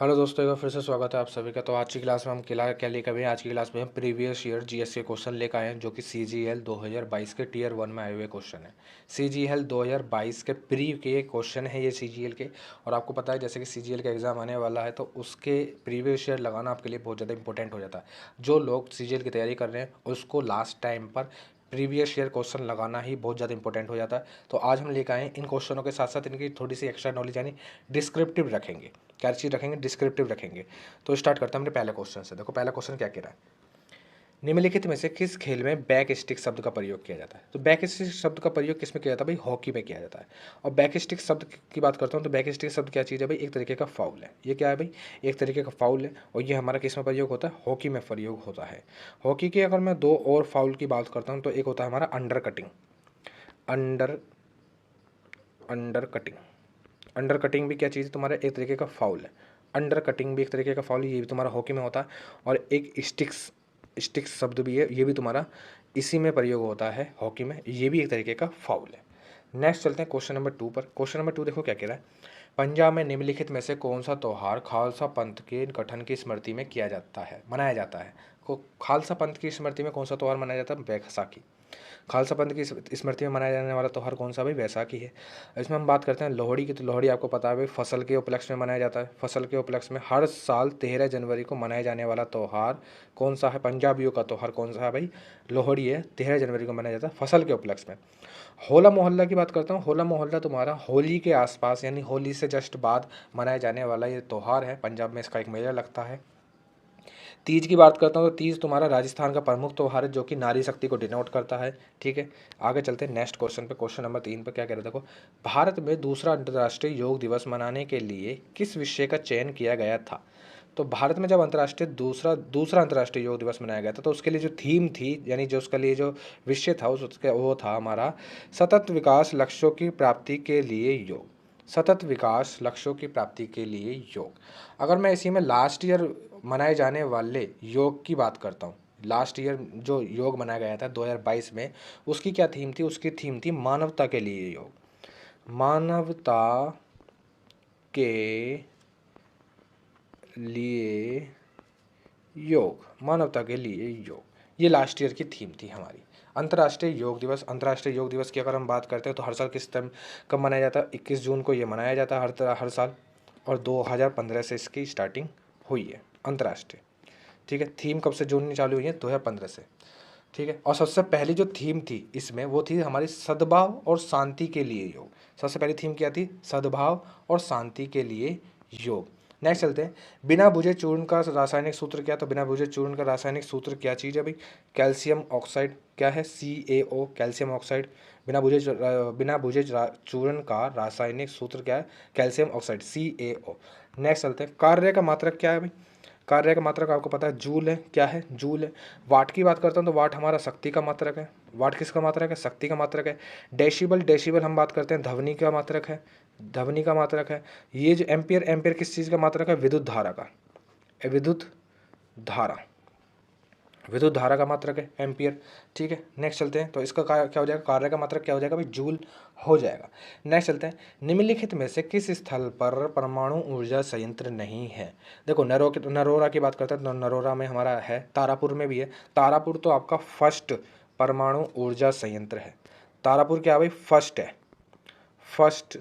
Hello दोस्तों, एक बार फिर से स्वागत है आप सभी का। तो आज की क्लास में हम क्या लेकर आए हैं? आज की क्लास में हम प्रीवियस ईयर जीएस के क्वेश्चन लेकर आए हैं, जो कि सीजीएल 2022 के टीयर 1 में आए हुए क्वेश्चन है। सीजीएल 2022 के प्री के क्वेश्चन है ये सीजीएल के। और आपको पता है जैसे कि सीजीएल का एग्ज़ाम आने वाला है, तो उसके प्रीवियस ईयर लगाना आपके लिए बहुत ज़्यादा इंपॉर्टेंट हो जाता है। जो लोग सीजीएल की तैयारी कर रहे हैं उसको लास्ट टाइम पर प्रीवियस ईयर क्वेश्चन लगाना ही बहुत ज़्यादा इंपॉर्टेंट हो जाता है। तो आज हम लेकर आए हैं इन क्वेश्चनों के साथ साथ इनकी थोड़ी सी एक्स्ट्रा नॉलेज यानी डिस्क्रिप्टिव रखेंगे। क्या चीज़ रखेंगे? डिस्क्रिप्टिव रखेंगे। तो स्टार्ट करते हैं अपने पहले क्वेश्चन से। देखो पहला क्वेश्चन क्या कह रहा है, निम्नलिखित में से किस खेल में बैक स्टिक शब्द का प्रयोग किया जाता है? तो बैक स्टिक शब्द का प्रयोग किस में किया जाता है भाई? हॉकी में किया जाता है। और बैक स्टिक शब्द की बात करता हूँ तो बैक स्टिक शब्द क्या चीज़ है भाई? एक तरीके का फाउल है। ये क्या है भाई? एक तरीके का फाउल है। और ये हमारा किस में प्रयोग होता है? हॉकी में प्रयोग होता है। हॉकी के अगर मैं दो और फाउल की बात करता हूँ तो एक होता है हमारा under cutting. Under under cutting under cutting भी क्या चीज़ है? तुम्हारा एक तरीके का फाउल है। अंडर कटिंग भी एक तरीके का फाउल है, ये भी तुम्हारा हॉकी में होता है। और एक स्टिक्स स्टिक्स शब्द भी है, ये भी तुम्हारा इसी में प्रयोग होता है हॉकी में, ये भी एक तरीके का फाउल है। नेक्स्ट चलते हैं क्वेश्चन नंबर 2 पर। क्वेश्चन नंबर 2 देखो क्या कह रहा है, पंजाब में निम्नलिखित में से कौन सा त्यौहार खालसा पंथ के गठन की स्मृति में किया जाता है, मनाया जाता है? खालसा पंथ की स्मृति में कौन सा त्यौहार मनाया जाता है? बैसाखी। खालसा पंथ की स्मृति में मनाया जाने वाला त्यौहार कौन सा भाई? बैसाखी है। इसमें हम बात करते हैं लोहड़ी की, तो लोहड़ी आपको पता है भाई फसल के उपलक्ष्य में मनाया जाता है। फसल के उपलक्ष्य में हर साल 13 जनवरी को मनाए जाने वाला त्यौहार कौन सा है? पंजाबियों का त्यौहार कौन सा है भाई? लोहड़ी है। 13 जनवरी को मनाया जाता है फसल के उपलक्ष्य में। होला मोहल्ला की बात करता हूँ। होला मोहल्ला तुम्हारा होली के आसपास यानी होली से जस्ट बाद मनाया जाने वाला ये त्यौहार है। पंजाब में इसका एक मेला लगता है। तीज की बात करता हूँ तो तीज तुम्हारा राजस्थान का प्रमुख त्यौहार है, जो कि नारी शक्ति को डिनोट करता है। ठीक है, आगे चलते हैं नेक्स्ट क्वेश्चन पे। क्वेश्चन नंबर 3 पे क्या कह रहे हैं देखो, भारत में दूसरा अंतर्राष्ट्रीय योग दिवस मनाने के लिए किस विषय का चयन किया गया था? तो भारत में जब अंतर्राष्ट्रीय दूसरा अंतर्राष्ट्रीय योग दिवस मनाया गया था, तो उसके लिए जो थीम थी यानी जो उसके लिए जो विषय था उसका वो था हमारा सतत विकास लक्ष्यों की प्राप्ति के लिए योग। सतत विकास लक्ष्यों की प्राप्ति के लिए योग। अगर मैं इसी में लास्ट ईयर मनाए जाने वाले योग की बात करता हूँ, लास्ट ईयर जो योग मनाया गया था 2022 में, उसकी क्या थीम थी? उसकी थीम थी मानवता के लिए योग। मानवता के लिए योग। मानवता के लिए योग, ये लास्ट ईयर की थीम थी हमारी। अंतर्राष्ट्रीय योग दिवस। अंतर्राष्ट्रीय योग दिवस की अगर हम बात करते हैं तो हर साल किस टाइम कब मनाया जाता है? 21 जून को ये मनाया जाता है हर साल। और 2015 से इसकी स्टार्टिंग हुई है अंतर्राष्ट्रीय। ठीक है, थीम कब से जोड़नी चालू हुई है? 2015 से। ठीक है, और सबसे पहली जो थीम थी इसमें वो थी हमारी सद्भाव और शांति के लिए योग। सबसे पहली थीम क्या थी? सद्भाव और शांति के लिए योग। नेक्स्ट चलते हैं, बिना बुझे चूर्ण का रासायनिक सूत्र क्या? तो बिना बुझे चूर्ण का रासायनिक सूत्र क्या चीज़ है भाई? Calcium oxide. क्या है? CaO, calcium oxide. बिना बुझे चूर्ण का रासायनिक सूत्र क्या है? Calcium oxide, CaO। नेक्स्ट चलते हैं, कार्य का मात्रक क्या है भाई? कार्य का मात्रक आपको पता है जूल है। क्या है? जूल है। वाट की बात करता हूँ तो वाट हमारा शक्ति का मात्रक है। वाट किसका मात्रक है? शक्ति का मात्रक है। डेसिबल, डेसिबल हम बात करते हैं ध्वनि का मात्रक है। ध्वनि का मात्रक है। ये जो एम्पियर, एम्पियर किस चीज़ का मात्रक है? विद्युत धारा का। विद्युत धारा, विद्युत धारा का मात्रक है एम्पियर। ठीक है, नेक्स्ट चलते हैं, तो इसका क्या हो जाएगा? कार्य का मात्रक क्या हो जाएगा भाई? जूल हो जाएगा। नेक्स्ट चलते हैं, निम्नलिखित में से किस स्थल पर परमाणु ऊर्जा संयंत्र नहीं है? देखो नरोरा की बात करते हैं तो नरोरा में हमारा है, तारापुर में भी है। तारापुर तो आपका फर्स्ट परमाणु ऊर्जा संयंत्र है। तारापुर क्या भाई? फर्स्ट है। फर्स्ट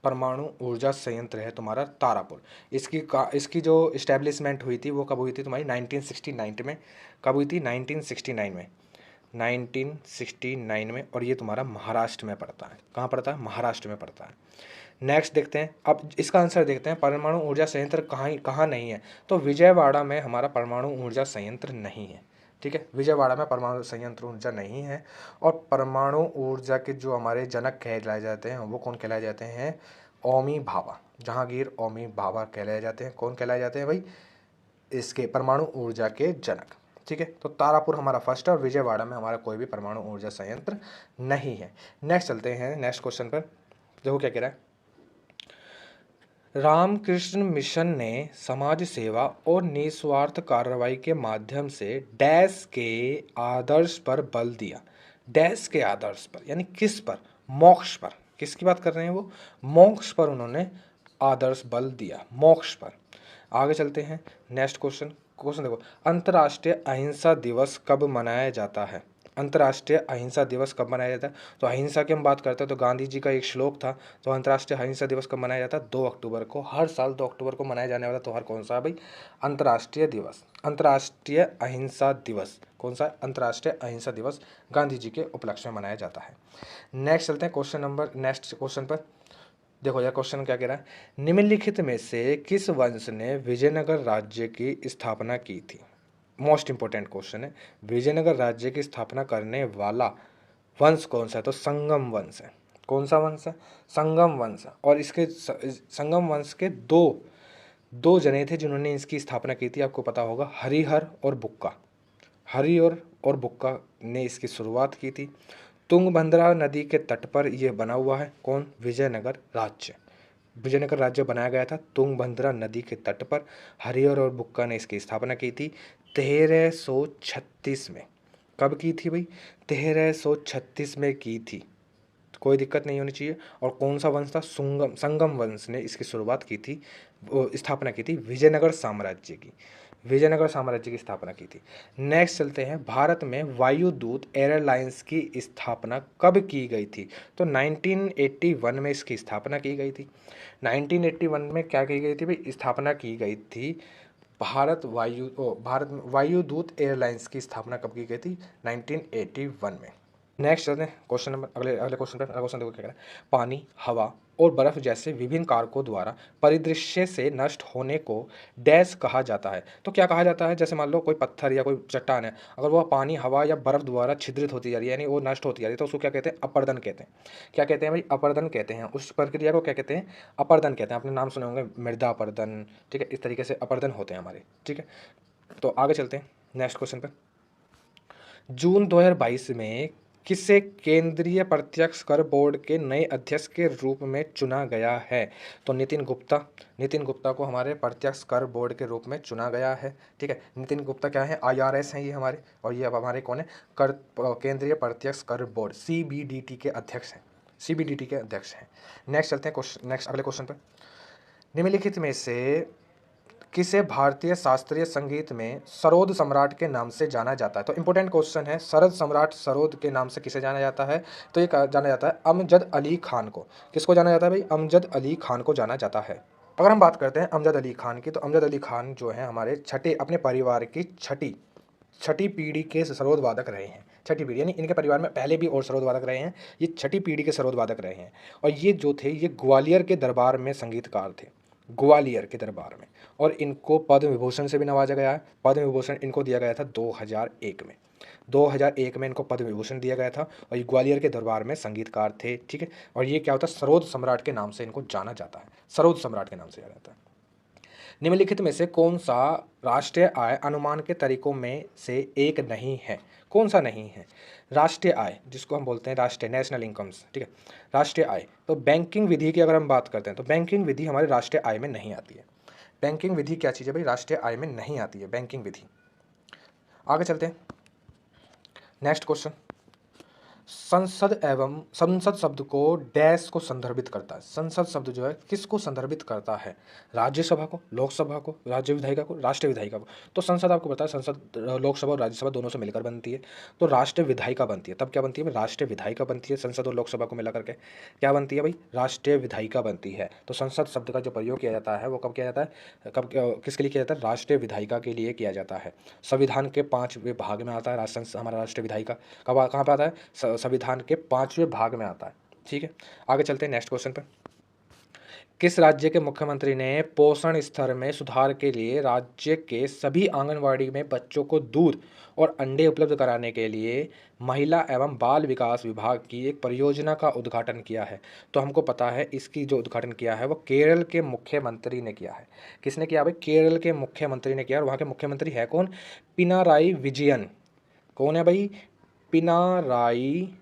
परमाणु ऊर्जा संयंत्र है तुम्हारा तारापुर। इसकी जो इस्टेब्लिशमेंट हुई थी वो कब हुई थी तुम्हारी? 1969 में। कब हुई थी? 1969 में। 1969 में। और ये तुम्हारा महाराष्ट्र में पड़ता है। कहाँ पड़ता है? महाराष्ट्र में पड़ता है। नेक्स्ट देखते हैं, अब इसका आंसर देखते हैं, परमाणु ऊर्जा संयंत्र कहाँ नहीं है? तो विजयवाड़ा में हमारा परमाणु ऊर्जा संयंत्र नहीं है। ठीक है, विजयवाड़ा में परमाणु संयंत्र ऊर्जा नहीं है। और परमाणु ऊर्जा के जो हमारे जनक कहलाए जाते हैं वो कौन कहलाए जाते हैं? ओमी भाभा, जहांगीर ओमी भाभा कहलाए जाते हैं। कौन कहलाए जाते हैं भाई? इसके परमाणु ऊर्जा के जनक। ठीक है, तो तारापुर हमारा फर्स्ट है और विजयवाड़ा में हमारा कोई भी परमाणु ऊर्जा संयंत्र नहीं है। नेक्स्ट चलते हैं नेक्स्ट क्वेश्चन पर। देखो क्या कह रहा है, रामकृष्ण मिशन ने समाज सेवा और निस्वार्थ कार्रवाई के माध्यम से डैश के आदर्श पर बल दिया। डैश के आदर्श पर यानी किस पर? मोक्ष पर। किसकी बात कर रहे हैं वो? मोक्ष पर उन्होंने आदर्श बल दिया, मोक्ष पर। आगे चलते हैं। नेक्स्ट क्वेश्चन क्वेश्चन देखो, अंतर्राष्ट्रीय अहिंसा दिवस कब मनाया जाता है? अंतर्राष्ट्रीय अहिंसा दिवस कब मनाया जाता है? तो अहिंसा की हम बात करते हैं तो गांधी जी का एक श्लोक था। तो अंतर्राष्ट्रीय अहिंसा दिवस कब मनाया जाता है? 2 अक्टूबर को। हर साल 2 अक्टूबर को मनाया जाने वाला त्योहार कौन सा है भाई? अंतर्राष्ट्रीय दिवस, अंतर्राष्ट्रीय अहिंसा दिवस। कौन सा? अंतर्राष्ट्रीय अहिंसा दिवस गांधी जी के उपलक्ष्य में मनाया जाता है। नेक्स्ट चलते हैं नेक्स्ट क्वेश्चन पर। देखो यह क्वेश्चन क्या कह रहा है, निम्नलिखित में से किस वंश ने विजयनगर राज्य की स्थापना की थी? मोस्ट इंपोर्टेंट क्वेश्चन है। विजयनगर राज्य की स्थापना करने वाला वंश कौन सा है? तो संगम वंश है। कौन सा वंश है? संगम वंश है। और इसके संगम वंश के दो जने थे जिन्होंने इसकी स्थापना की थी, आपको पता होगा, हरिहर और बुक्का। हरिहर और बुक्का ने इसकी शुरुआत की थी। तुंगभद्रा नदी के तट पर यह बना हुआ है। कौन? विजयनगर राज्य। विजयनगर राज्य बनाया गया था तुंगभद्रा नदी के तट पर। हरिहर और बुक्का ने इसकी स्थापना की थी 1336 में। कब की थी भाई? 1336 में की थी। कोई दिक्कत नहीं होनी चाहिए। और कौन सा वंश था? संगम वंश ने इसकी शुरुआत की थी, स्थापना की थी विजयनगर साम्राज्य की। विजयनगर साम्राज्य की स्थापना की थी। नेक्स्ट चलते हैं, भारत में वायुदूत एयरलाइंस की स्थापना कब की गई थी? तो 1981 में इसकी स्थापना की गई थी। 1981 में क्या की गई थी भाई? स्थापना की गई थी भारत वायुदूत एयरलाइंस की स्थापना कब की गई थी? 1981 में। नेक्स्ट चलते हैं क्वेश्चन नंबर अगले अगले क्वेश्चन पर। अगला क्वेश्चन देखो क्या कह रहा है, पानी, हवा और बर्फ जैसे विभिन्न कारकों द्वारा परिदृश्य से नष्ट होने को डैश कहा जाता है। तो क्या कहा जाता है? जैसे मान लो कोई पत्थर या कोई चट्टान है, अगर वह पानी, हवा या बर्फ द्वारा छिद्रित होती जा रही है, यानी वो नष्ट होती जा रही है, तो उसको क्या कहते हैं? अपरदन कहते हैं। क्या कहते हैं भाई? अपरदन कहते हैं। उस प्रक्रिया को क्या कहते हैं? अपरदन कहते हैं। आपने नाम सुने होंगे, मृदा अपरदन, ठीक है, इस तरीके से अपरदन होते हैं हमारे, ठीक है। तो आगे चलते हैं नेक्स्ट क्वेश्चन पर। जून 2022 में किसे केंद्रीय प्रत्यक्ष कर बोर्ड के नए अध्यक्ष के रूप में चुना गया है? तो नितिन गुप्ता। नितिन गुप्ता को हमारे प्रत्यक्ष कर बोर्ड के रूप में चुना गया है, ठीक है। नितिन गुप्ता क्या है? IRS हैं ये हमारे, और ये अब हमारे कौन है? केंद्रीय प्रत्यक्ष कर बोर्ड CBDT के अध्यक्ष हैं। CBDT के अध्यक्ष हैं। नेक्स्ट चलते हैं नेक्स्ट अगले क्वेश्चन पर। निम्नलिखित में से किसे भारतीय शास्त्रीय संगीत में सरोद सम्राट के नाम से जाना जाता है? तो इंपॉर्टेंट क्वेश्चन है, सरोद सम्राट सरोद के नाम से किसे जाना जाता है? तो ये जाना जाता है अमजद अली खान को। किसको जाना जाता है भाई? अमजद अली खान को जाना जाता है। अगर हम बात करते हैं अमजद अली खान की, तो अमजद अली खान जो है हमारे अपने परिवार की छठी पीढ़ी के सरोद वादक रहे हैं। छठी पीढ़ी यानी इनके परिवार में पहले भी और सरोद वादक रहे हैं, ये छठी पीढ़ी के सरोद वादक रहे हैं। और ये जो थे, ये ग्वालियर के दरबार में संगीतकार थे, ग्वालियर के दरबार में। और इनको पद्म विभूषण से भी नवाजा गया है। पद्म विभूषण इनको दिया गया था 2001 में। 2001 में इनको पद्म विभूषण दिया गया था। और ये ग्वालियर के दरबार में संगीतकार थे, ठीक है। और ये क्या होता है? सरोद सम्राट के नाम से इनको जाना जाता है। सरोद सम्राट के नाम से जाना जाता है। निम्नलिखित में से कौन सा राष्ट्रीय आय अनुमान के तरीकों में से एक नहीं है? कौन सा नहीं है? राष्ट्रीय आय, जिसको हम बोलते हैं राष्ट्रीय नेशनल इनकम्स, ठीक है, राष्ट्रीय आय। तो बैंकिंग विधि की अगर हम बात करते हैं, तो बैंकिंग विधि हमारे राष्ट्रीय आय में नहीं आती है। बैंकिंग विधि क्या चीज़ है भाई? राष्ट्रीय आय में नहीं आती है बैंकिंग विधि। आगे चलते हैं नेक्स्ट क्वेश्चन। संसद शब्द को डैश को संदर्भित करता है। संसद शब्द जो है किसको संदर्भित करता है? राज्यसभा को, लोकसभा को, राज्य विधायिका को, राष्ट्रीय विधायिका को। तो संसद आपको पता है, संसद लोकसभा और राज्यसभा दोनों से मिलकर बनती है। तो राष्ट्रीय विधायिका बनती है। तब क्या बनती है? राष्ट्रीय विधायिका बनती है। संसद और लोकसभा को मिलाकर के क्या बनती है भाई? राष्ट्रीय विधायिका बनती है। तो संसद शब्द का जो प्रयोग किया जाता है वो कब किया जाता है? किसके लिए किया जाता है? राष्ट्रीय विधायिका के लिए किया जाता है। संविधान के 5वें भाग में आता है हमारा राष्ट्रीय विधायिका। कहाँ पर आता है? संविधान के 5वें भाग में आता है, ठीक है। आगे चलते हैं नेक्स्ट क्वेश्चन पर। किस राज्य के मुख्यमंत्री ने पोषण स्तर में सुधार के लिए राज्य के सभी आंगनवाड़ी में बच्चों को दूध और अंडे उपलब्ध कराने के लिए महिला एवं बाल विकास विभाग की एक परियोजना का उद्घाटन किया है? तो हमको पता है इसकी जो उद्घाटन किया है वो केरल के मुख्यमंत्री ने किया है। किसने किया भाई? केरल के मुख्यमंत्री ने किया। और वहाँ के मुख्यमंत्री है कौन? पिनाराई विजयन। कौन है भाई? पिनाराई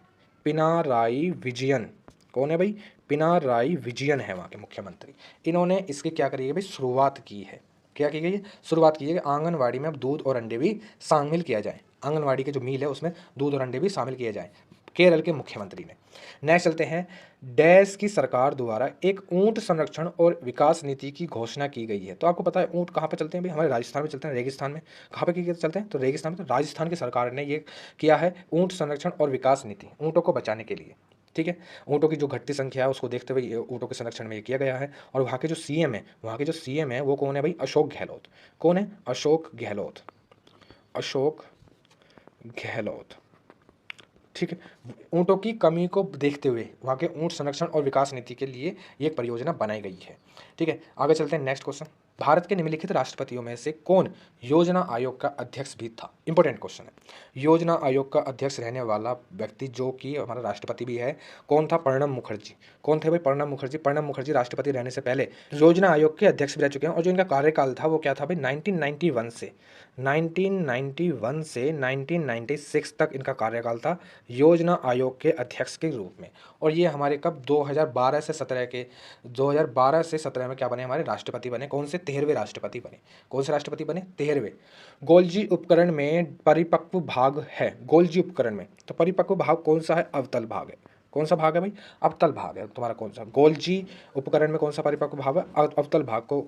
विजयन। कौन है भाई? पिनाराई विजयन है वहाँ के मुख्यमंत्री। इन्होंने इसकी क्या करी है भाई? शुरुआत की है। क्या की गई है? शुरुआत की है कि आंगनवाड़ी में अब दूध और अंडे भी शामिल किया जाए। आंगनवाड़ी के जो मील है उसमें दूध और अंडे भी शामिल किए जाएँ। केरल के मुख्यमंत्री ने। नेक्स्ट चलते हैं, डैश की सरकार द्वारा एक ऊंट संरक्षण और विकास नीति की घोषणा की गई है। तो आपको पता है ऊंट कहाँ पे चलते हैं भाई, हमारे राजस्थान में चलते हैं, रेगिस्तान में। कहाँ पे चलते हैं, तो रेगिस्तान में। तो राजस्थान की सरकार ने ये किया है ऊंट संरक्षण और विकास नीति, ऊँटों को बचाने के लिए। ठीक है, ऊँटों की जो घटती संख्या है उसको देखते हुए ये ऊँटों के संरक्षण में ये किया गया है। और वहाँ के जो सीएम है वो कौन है भाई, अशोक गहलोत। कौन है, अशोक गहलोत, अशोक गहलोत। ठीक है, ऊँटों की कमी को देखते हुए वहाँ के ऊँट संरक्षण और विकास नीति के लिए ये एक परियोजना बनाई गई है। ठीक है, आगे चलते हैं नेक्स्ट क्वेश्चन। भारत के निम्नलिखित राष्ट्रपतियों में से कौन योजना आयोग का अध्यक्ष भी था। इंपॉर्टेंट क्वेश्चन है। योजना आयोग का अध्यक्ष रहने वाला व्यक्ति जो कि हमारा राष्ट्रपति भी है, कौन था, प्रणब मुखर्जी। कौन थे भाई, प्रणब मुखर्जी। प्रणब मुखर्जी राष्ट्रपति रहने से पहले योजना आयोग के अध्यक्ष भी रह चुके हैं। और जो इनका कार्यकाल था वो क्या था भाई, 1991 से 1996 तक इनका कार्यकाल था योजना आयोग के अध्यक्ष के रूप में। और ये हमारे कब, 2012 से 17 में क्या बने, हमारे राष्ट्रपति बने। कौन से, 13वें राष्ट्रपति बने। कौन से राष्ट्रपति बने, 13वें। गोल्जी उपकरण में परिपक्व भाग है, गोल्जी उपकरण में तो परिपक्व भाग कौन सा है, अवतल भाग है। कौन सा भाग है भाई, अवतल भाग है तुम्हारा। कौन सा, गोल्जी उपकरण में कौन सा परिपक्व भाग है, अवतल भाग को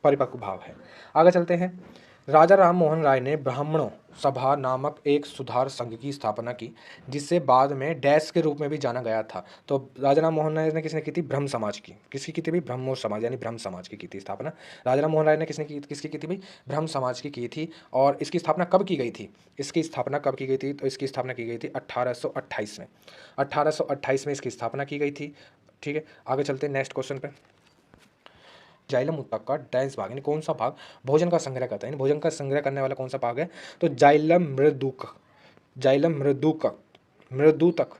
परिपक्व भाव है। आगे चलते हैं, राजा राम मोहन राय ने ब्राह्मणों सभा नामक एक सुधार संघ की स्थापना की, जिसे बाद में डैश के रूप में भी जाना गया था। तो राजा राम मोहन राय ने किसने की थी, ब्रह्म समाज की। किसकी की थी भाई, ब्रह्मो समाज यानी ब्रह्म समाज की थी स्थापना। राजा राम मोहन राय ने किसकी की थी भाई, ब्रह्म समाज की थी। और इसकी स्थापना कब की गई थी, इसकी स्थापना कब की गई थी, तो इसकी स्थापना की गई थी 1828 में। 1828 में इसकी स्थापना की गई थी। ठीक है, आगे चलते हैं नेक्स्ट क्वेश्चन पे। जाइलम ऊतक का डैश भाग यानी कौन सा भाग भोजन का संग्रह करता है, यानी भोजन का संग्रह करने वाला कौन सा भाग है, तो जाइलम मृदुक। जाइलम मृदुक, मृदुतक,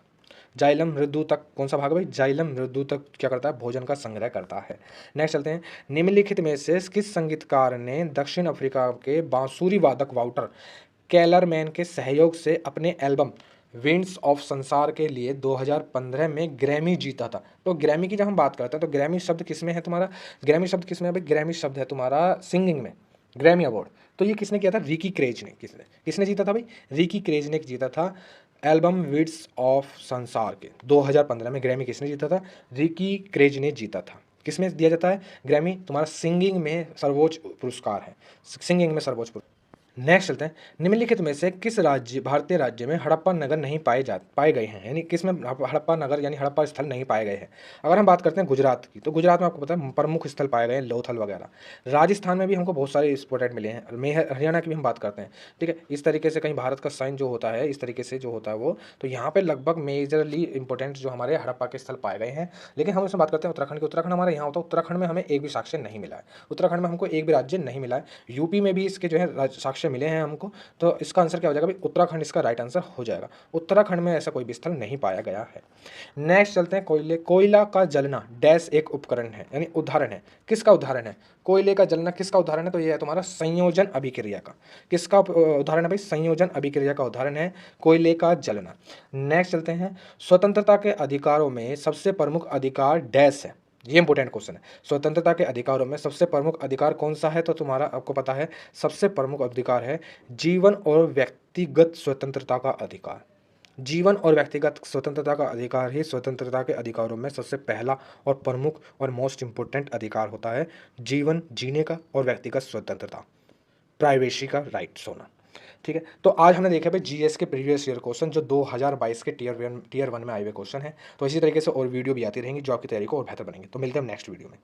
जाइलम मृदुतक कौन सा भाग है भाई, जाइलम मृदुतक क्या करता है, भोजन का संग्रह करता है। नेक्स्ट चलते हैं, निम्नलिखित में से किस संगीतकार ने दक्षिण अफ्रीका के बांसुरी वादक वाउटर कैलरमैन के सहयोग से अपने एल्बम विंड्स ऑफ संसार के लिए 2015 में ग्रैमी जीता था। तो ग्रैमी की जब हम बात करते हैं तो ग्रैमी शब्द किस में है तुम्हारा, ग्रैमी शब्द किस में है भाई, ग्रैमी शब्द है तुम्हारा सिंगिंग में, ग्रैमी अवार्ड। तो ये किसने किया था, रिकी क्रेज ने। किसने जीता था भाई, रिकी क्रेज ने जीता था एल्बम विंड्स ऑफ संसार के 2015 में। ग्रैमी किसने जीता था, रिकी क्रेज ने जीता था। किसमें दिया जाता है ग्रैमी, तुम्हारा सिंगिंग में सर्वोच्च पुरस्कार है, सिंगिंग में सर्वोच्च पुरस्कार। नेक्स्ट चलते हैं, निम्नलिखित में से किस राज्य, भारतीय राज्य में हड़प्पा नगर नहीं पाए गए हैं, यानी किस में हड़प्पा नगर यानी हड़प्पा स्थल नहीं पाए गए हैं। अगर हम बात करते हैं गुजरात की, तो गुजरात में आपको पता है प्रमुख स्थल पाए गए हैं लोथल वगैरह। राजस्थान में भी हमको बहुत सारे स्पॉटेड मिले हैं। हरियाणा की भी हम बात करते हैं। ठीक है, इस तरीके से कहीं भारत का साइन जो होता है, इस तरीके से जो होता है वो, तो यहाँ पे लगभग मेजरली इंपॉर्टेंट जो हमारे हड़प्पा के स्थल पाए गए हैं। लेकिन हम इसमें बात करते हैं उत्तराखंड की। उत्तराखंड हमारे यहाँ होता है, उत्तराखंड में हमें एक भी साक्ष्य नहीं मिला है। उत्तराखंड में हमको एक भी राज्य नहीं मिला है। यूपी में भी इसके जो है साक्ष्य मिले हैं हमको। तो इसका आंसर क्या हो जाएगा भाई, उत्तराखंड इसका राइट आंसर हो जाएगा। उत्तराखंड में ऐसा कोई भी स्थल नहीं पाया गया है। नेक्स्ट चलते हैं, कोयला का जलना डैश एक उपकरण है, यानी उदाहरण है। किसका उदाहरण है, कोयले का जलना किसका उदाहरण है, तो ये है तुम्हारा संयोजन अभिक्रिया का। किसका उदाहरण है भाई, संयोजन अभिक्रिया का उदाहरण है कोयले का जलना। नेक्स्ट चलते हैं, स्वतंत्रता के अधिकारों में सबसे प्रमुख अधिकार डैश है। ये इंपॉर्टेंट क्वेश्चन है। स्वतंत्रता के अधिकारों में सबसे प्रमुख अधिकार कौन सा है, तो तुम्हारा आपको पता है सबसे प्रमुख अधिकार है जीवन और व्यक्तिगत स्वतंत्रता का अधिकार। जीवन और व्यक्तिगत स्वतंत्रता का अधिकार ही स्वतंत्रता के अधिकारों में सबसे पहला और प्रमुख और मोस्ट इंपॉर्टेंट अधिकार होता है। जीवन जीने का और व्यक्तिगत स्वतंत्रता, प्राइवेसी का राइट्स होना। ठीक है, तो आज हमने देखा भाई जीएस के प्रीवियस ईयर क्वेश्चन जो 2022 के टीयर वन में आए हुए क्वेश्चन है। तो इसी तरीके से और वीडियो भी आती रहेंगी जो आपकी तैयारी को और बेहतर बनेंगे। तो मिलते हैं नेक्स्ट वीडियो में।